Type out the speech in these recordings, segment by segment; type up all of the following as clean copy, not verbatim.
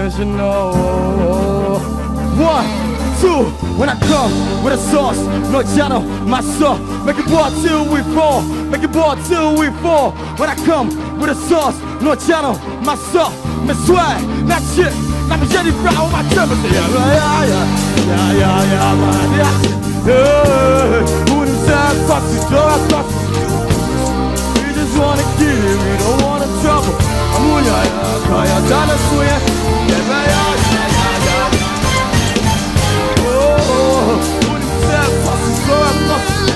Conventional. 1, 2, when I come with a sauce, no channel, my sauce. Make it boil till we fall. Make it boil till we fall. When I come with a sauce, no channel, my sauce. Me swag, that shit. Like a jelly fry on my tummy. Yeah, man. Who inside fucks it, door fucks it. We just wanna get it, we don't wanna trouble. I'm on ya, done a swing. Oh, who inside fucks it, door fucks it.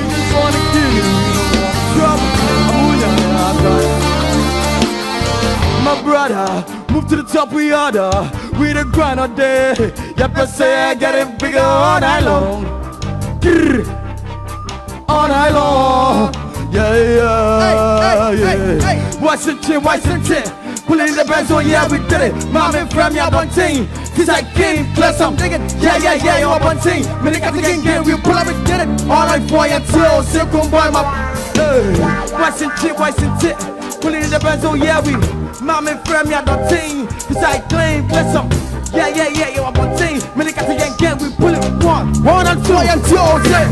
We just wanna get it, we don't want trouble. I'm on ya, my brother, move to the top, we order. We the grind all day. Yep, say I get it bigger all night long. All night long. Yeah. Watch the chin, pulling the bands on, yeah, we did it. Mom and from ya one team. Cause I came, plus I'm digging. Yeah, on one team. Medikal again, we pull up and did it. All night for you till Silk boy, my. Watch the chin, pulling the bands on, yeah, we. Mom and from ya one team. Cause I claim, bless them. Yeah, on one team. Medikal again, we pull it. 1 and 2 and 2, yeah.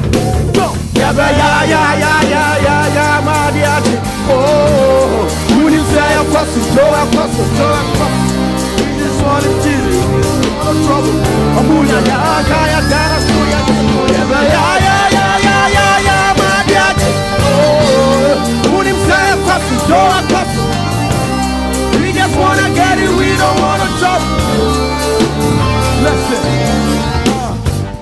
Go. Yeah, my dear. Oh, who you say I'm crossing, I'm crossing. We just wanna kill it, we just wanna trouble. I'm moving, yeah, my dear. Oh, who you say I'm crossing, we just wanna get it, we don't wanna trouble. Listen.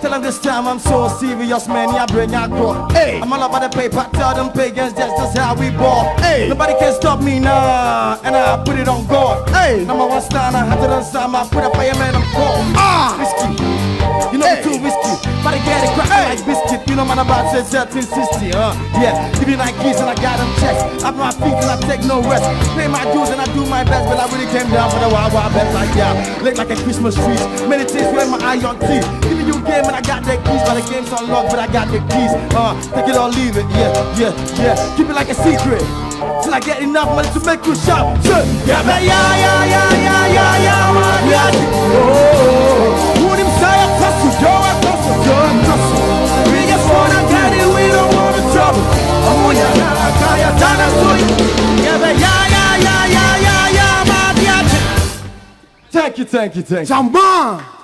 Tell them this time I'm so serious, man. Yeah, bring your go. Hey, I'm all about the paper. Tell them pagans that's how we ball. Hey, nobody can stop me now, and I put it on God. Hey, number one star, I had to run some. I put a fireman on call. Whiskey, you know the too whiskey. But I get it crack like biscuit. You know man about 1360. Yeah, give me like keys and I got them checks. Up my feet and I take no rest. Pay my dues and I do my best, but I really came down for the wild best. Like yeah, look like a Christmas tree. Many things with my eye on teeth. Give me you game and I got the keys, but the game's unlocked, but I got the keys. Take it or leave it, yeah. Keep it like a secret, till I get enough money to make you shout. Yeah, man, yeah, oh, who them say I trust you, Joe, I trust you. We just wanna get it, we don't wanna trouble. Oh, yeah, yeah, my dear. Thank you. Jamar.